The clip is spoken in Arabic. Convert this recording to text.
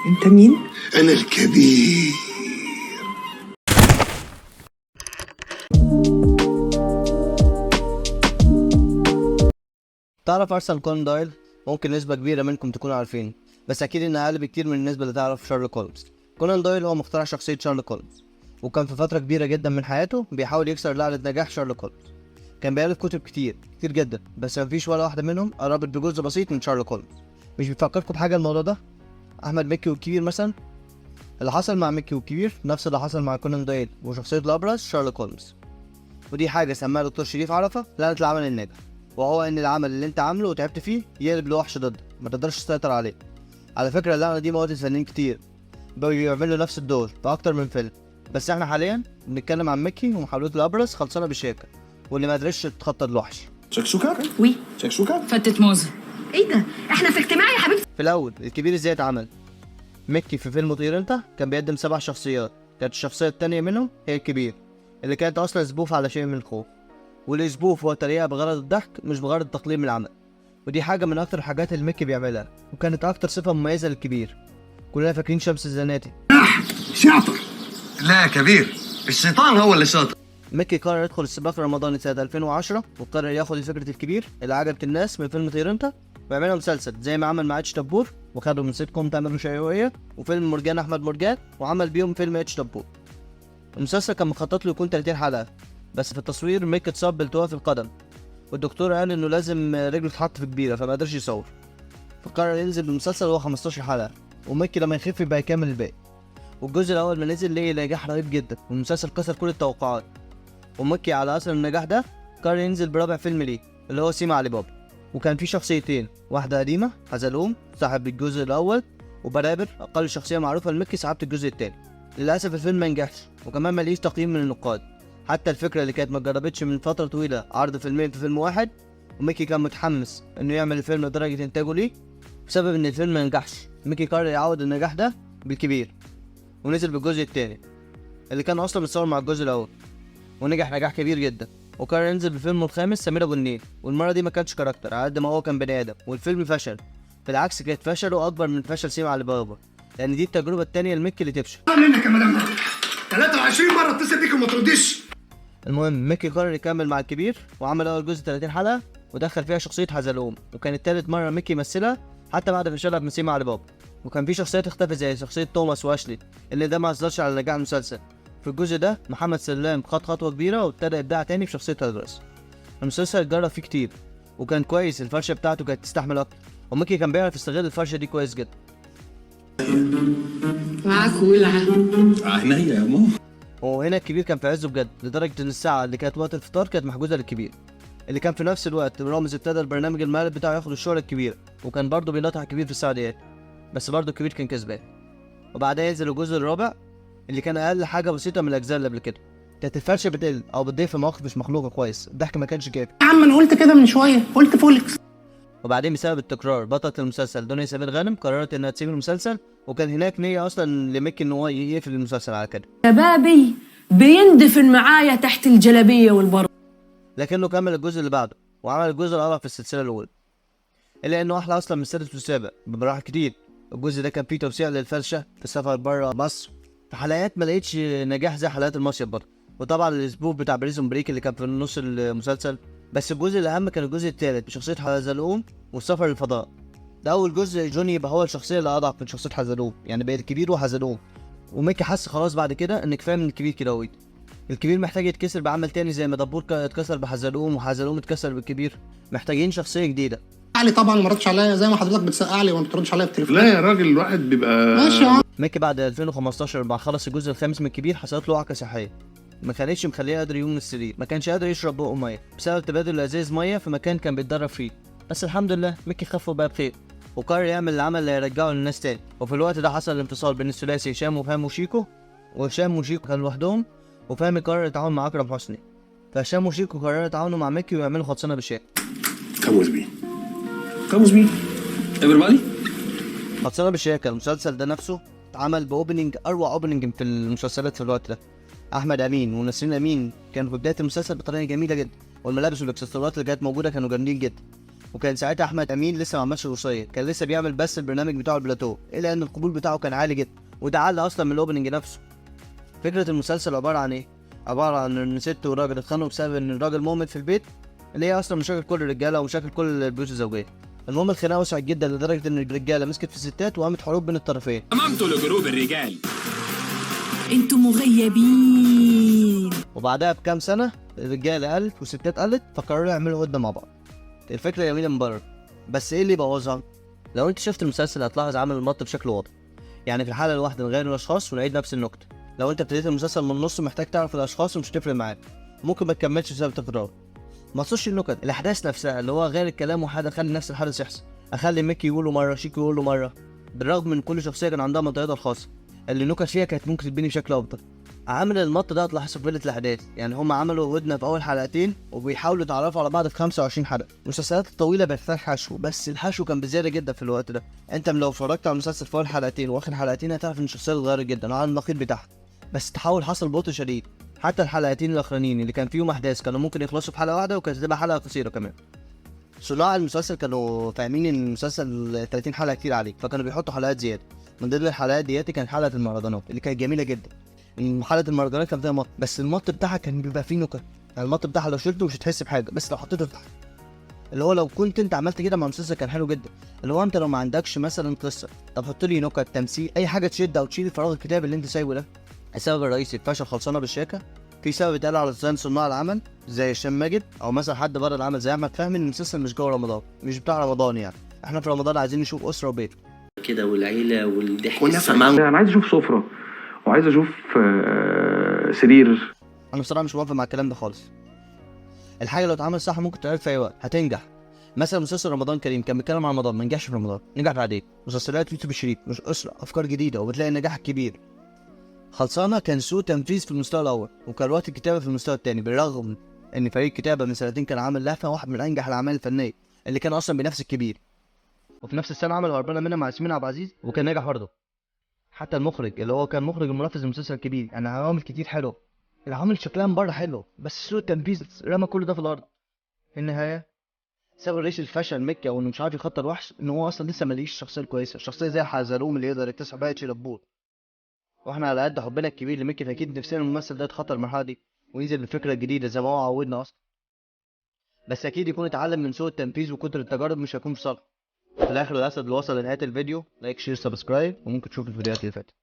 انت مين؟ انا الكبير. تعرف ارثر كونان دويل؟ ممكن نسبة كبيرة منكم تكونوا عارفين، بس اكيد ان اقل بكتير من النسبة اللي تعرف شارلوك هولمز. كونان دويل هو مخترع شخصية شارلوك هولمز، وكان في فترة كبيرة جدا من حياته بيحاول يكسر لعنة نجاح شارلوك هولمز. كان بيألف كتب كتير جدا، بس مفيش ولا واحدة منهم قربت بجزء بسيط من شارلوك هولمز. مش بيفكركم بحاجة الموضوع ده؟ احمد مكي والكبير مثلا. اللي حصل مع مكي والكبير نفس اللي حصل مع كونان دويل وشخصية الابرز شارلوك هولمز، ودي حاجة سماها دكتور شريف عرفة لعنة العمل الناجح، وهو ان العمل اللي انت عامله وتعبت فيه يقلب لوحش ضدك ما تقدرش تسيطر عليه. على فكرة اللعنة دي موتت فنانين كتير بقوا يعملوا نفس الدور في اكتر من فيلم، بس احنا حاليا بنتكلم عن مكي ومحاولته الابرز خلصانة بالشياكة، واللي ما قدرش تتخطى الوحش. شكشوكة؟ وي شكشوكة؟ فتت موزة. ايه ده؟ احنا في اجتماع يا حبيبتي. في الاول الكبير ازاي اتعمل؟ مكي في فيلم طير انت كان بيقدم 7 شخصيات، كانت الشخصية التانية منهم هي الكبير اللي كانت اصلا سبوف على شيء من الخوف، والاسبوف هو تريقة بغرض الضحك مش بغرض التقليل من العمل، ودي حاجة من اكتر الحاجات اللي مكي بيعملها، وكانت اكتر صفة مميزة للكبير. كلنا فاكرين شمس الزناتي. شاطر. لا يا كبير، الشيطان هو اللي شاطر. مكي قرر يدخل السباق الرمضاني سنة 2010، وقرر ياخد فكرة الكبير اللي عجبت الناس من فيلم طير انت ويعملها مسلسل زي ما عمل مع اتش دبور، وخدوا من سيت كوم تامر وشيوية وفيلم مرجان احمد مرجان، وعمل بيهم فيلم اتش دبور. المسلسل كان مخطط له يكون 30 حلقة، بس في التصوير مكي اتصاب بالتواء في القدم، والدكتور قال انه لازم رجله تتحط في كبيرة فما قدرش يصور، فقرر ينزل بالمسلسل وهو 15 حلقة، ومكي لما يخف يبقى يكمل الباقي. والجزء الاول ما نزل ليه نجاح رهيب جدا، والمسلسل كسر كل التوقعات، ومكي على اثر النجاح ده قرر ينزل برابع فيلم ليه اللي هو سيما علي بابا، وكان فيه شخصيتين، واحدة قديمة حزلقوم صاحب الجزء الاول، وبرابر اقل شخصية معروفة لمكي صاحبة الجزء التاني. للاسف الفيلم ما نجحش، وكمان ماليش تقييم من النقاد، حتى الفكرة اللي كانت ما جربتش من فترة طويلة عرض فيلمين في فيلم واحد، ومكي كان متحمس انه يعمل الفيلم لدرجة انتاجه ليه. بسبب ان الفيلم ما نجحش مكي قرر يعوض النجاح ده بالكبير، ونزل بالجزء التاني اللي كان اصلا متصور مع الجزء الاول، ونجح نجاح كبير جدا. وقرر ينزل بالفيلم الخامس سمير ابو النيل، والمره دي ما كانش كاركتر على قد ما هو كان بني ادم، والفيلم فشل. بالعكس كانت فشله اكبر من فشل سيما علي بابا، لان دي التجربه التانيه لمكي اللي تفشل. منك يا مدام 23 مرة اتصل بيك وما تردش. المهم مكي قرر يكمل مع الكبير، وعمل اول جزء 30 حلقه ودخل فيها شخصيه حزلقوم، وكانت تالت مره مكي يمثلها حتى بعد فشلها من سيما علي بابا. وكان في شخصيات اختفت زي شخصيه توماس واشلي اللي ده ما اثرش على نجاح المسلسل. في الجزء ده محمد سلام خد خطوه كبيره وابتدى ابداع تاني في شخصيه هدرس. المسلسل اتجرب فيه كتير وكان كويس، الفرشه بتاعته كانت تستحمل اكتر، ومكي كان بيعرف يستغل الفرشه دي كويس جدا. معاك ولعة. عينيا يا ماما. وهنا الكبير كان في عزه بجد، لدرجه ان الساعه اللي كانت وقت الفطار كانت محجوزه للكبير، اللي كان في نفس الوقت رامز ابتدى البرنامج المقلب بتاعه ياخد الشهره الكبيره، وكان برضه بينطح الكبير في الساعه ديت، بس برضه الكبير كان كسبان. وبعدها ينزل الجزء الرابع اللي كان اقل حاجه بسيطه من الاجزاء اللي قبل كده، كانت الفرشه بتقل او بتضيف في مواقف مش مخلوقه كويس، الضحك ما كانش كافي. يا عم انا قلت كده من شوية، قلت فولكس. وبعدين بسبب التكرار بطلة المسلسل دنيا سمير غانم قررت انها تسيب المسلسل، وكان هناك نية اصلا لمكي ان هو يقفل المسلسل على كده، شبابي بيندفن معايا تحت الجلبية والبر. لكنه كمل الجزء اللي بعده وعمل الجزء الرابع في السلسله الاولى، الا انه احلى اصلا من السادس والسابع بمراحل كتير. الجزء ده كان فيه توسيع للفرشه في السفر بره مصر، في حلقات ما لقيتش نجاح زي حلقات المصيف برضه، وطبعا الاسبوع بتاع بريزون بريك اللي كان في نص المسلسل. بس الجزء الاهم كان الجزء الثالث بشخصيه حزلقوم والسفر للفضاء. ده اول جزء جوني يبقى هو الشخصيه اللي اضعف من شخصيه حزلقوم، يعني بقى الكبير وحزلقوم، وميكي حس خلاص بعد كده ان كفايه من الكبير كده ويت. الكبير محتاج يتكسر بعمل تاني زي ما دبور اتكسر بحزلقوم وحزلقوم اتكسر بالكبير، محتاجين شخصيه جديده. علي طبعا ما ردش عليا زي ما حضرتك بتسقع لي وما بتردش عليا بالتليفون. لا يا راجل الواحد بيبقى ماشي يا عم. ميكي بعد 2015 بعد خلص الجزء الخامس من الكبير حصلت له وعكه صحيه ما كانتش مخليه قادر يقوم من السرير، ما كانش قادر يشرب بقه ميه بسبب تبادل ازاز ميه في مكان كان بيتدرب فيه، بس الحمد لله ميكي خف وبقى بخير، وقرر يعمل العمل اللي هيرجعه للناس تاني. وفي الوقت ده حصل الانفصال بين الثلاثي هشام وفهمي وشيكو، وهشام وشيكو كانوا لوحدهم، وفهمي قرر يتعاون مع اكرم حسني، فهشام وشيكو قرروا يتعاونوا مع ميكي ويعملوا خلصانه بالشيك. Come with me. Come with me. Everybody. خلصانه بالشيك المسلسل ده نفسه اتعمل باوبننج اروع اوبننج في المسلسلات في الوقت ده. احمد امين ونسرين امين كانوا في بدايه المسلسل بطريقه جميله جدا، والملابس والاكسسوارات اللي كانت موجوده كانوا جامدين جدا، وكان ساعتها احمد امين لسه ما عملش الوصيه، كان لسه بيعمل بس البرنامج بتاعه البلاتو، الا ان القبول بتاعه كان عالي جدا، وده علق اصلا من الاوبننج نفسه. فكره المسلسل عباره عن ايه؟ عباره عن ان ست وراجل اتخانقوا بسبب ان الراجل مؤمن في البيت، اللي هي اصلا مشاكل كل الرجاله ومشاكل كل البيوت الزوجيه. المهم الخناقه وسعت جدا لدرجه ان الرجاله مسكت في الستات وقامت حروب بين الطرفين. أممت لجروب الرجال. انتوا مغيبين. وبعدها بكام سنه الرجاله قلت والستات قلت، فقرروا يعملوا ودة مع بعض. الفكره جميله من بره، بس ايه اللي بوظها؟ لو انت شفت المسلسل هتلاحظ عمل المط بشكل واضح. يعني في الحلقه الواحده نغير الاشخاص ونعيد نفس النكته. لو انت ابتديت المسلسل من النص محتاج تعرف الاشخاص ومش هتفرق معاك، ممكن ما تكملش بسبب تكرار. ما تصش النكت، الاحداث نفسها اللي هو غير الكلام وحاجه اخلي نفس الحدث يحصل. اخلي ميكي يقوله مره، شيكو يقوله مره، بالرغم من كل شخصيه كان عندها منطقتها الخاصه اللي النكت فيها كانت ممكن تتبني بشكل افضل. عامل المط ده هتلاحظه في قله الاحداث، يعني هم عملوا ودنا في اول حلقتين وبيحاولوا يتعرفوا على بعض في 25 حلقه. المسلسلات الطويله بتحتاج حشو، بس الحشو كان بزياده جدا في الوقت ده. انت لو اتفرجت على المسلسل في اول حلقتين واخر حلقتين هتعرف ان الشخصيات اتغيرت جدا على النقيض بتاعها، بس التحول حصل ببطء شديد. حتى الحلقتين الاخرانيين اللي كان فيهم احداث كانوا ممكن يخلصوا في حلقه واحده، وكانت هتبقى حلقه قصيره كمان. صناع المسلسل كانوا فاهمين ان المسلسل 30 حلقه كتير عليك، فكانوا بيحطوا حلقات زياده. من ضمن الحلقات دياتي كانت حلقه المهرجانات اللي كانت جميله جدا. حلقه المهرجانات كان فيها مط، بس المط بتاعها كان بيبقى فيه نكت. يعني المط بتاعها لو شلته مش هتحس بحاجه، بس لو حطيته تحت، اللي هو لو كنت انت عملت كده مع المسلسل كان حلو جدا. اللي هو انت لو ما عندكش مثلا قصه، طب حط لي نكت، تمثيل، اي حاجه تشد او تشيل الفراغ الكتابي اللي انت سايبه ده. السبب الرئيسي في فشل خلصانه بالشياكه، في سبب اتقال على لسان صناع العمل زي هشام ماجد او مثلا حد بره العمل زي احمد فهمي، ان المسلسل مش جوه رمضان، مش بتاع رمضان. يعني احنا في رمضان عايزين نشوف اسره وبيت كده والعيلة والضحك والنفس. السماع. انا عايز اشوف سفرة وعايز اشوف سرير. انا بصراحه مش موافق مع الكلام ده خالص. الحاجه لو اتعملت صح ممكن تتعرض في اي وقت هتنجح. مثلا مسلسل رمضان كريم كان بيتكلم عن رمضان، ما نجحش في رمضان، نجح بعدين. مسلسلات يوسف الشريف مش اسره، افكار جديده وبتلاقي النجاح الكبير. خلصانه كان سوء تنفيذ في المستوى الاول، وكان وقت الكتابه في المستوى الثاني، بالرغم ان فريق الكتابه من سنتين كان عامل لهفه واحد من انجح الاعمال الفنيه اللي كان اصلا بنفس الكبير. وفي نفس السنه عمل هربانه منها مع ياسمين عبد العزيز وكان ناجح برضه. حتى المخرج اللي هو كان مخرج المنافس للمسلسل الكبير، يعني عوامل كتير حلوه، العوامل شكلها من بره حلو، بس سوء التنفيذ رمى كل ده في الارض. في النهايه سبب رئيس الفشل مكي او انه مش عارف يخطط وحش، ان هو اصلا لسه ماليش الشخصيه الكويسه، الشخصيه زي حزلوم اللي يقدر يكتسح بقى شلبوت. واحنا على قد حبنا الكبير لمكي فاكيد نفسنا الممثل ده يتخطى المرحله دي وينزل بالفكره الجديده زي ما هو عودنا اصلا، بس اكيد يكون اتعلم من سوء التنفيذ وكتر التجارب مش هيكون في صالحه. في الاخر الاسد اللي وصل لنهايه الفيديو، لايك شير سبسكرايب، وممكن تشوف الفيديوهات اللي فاتت.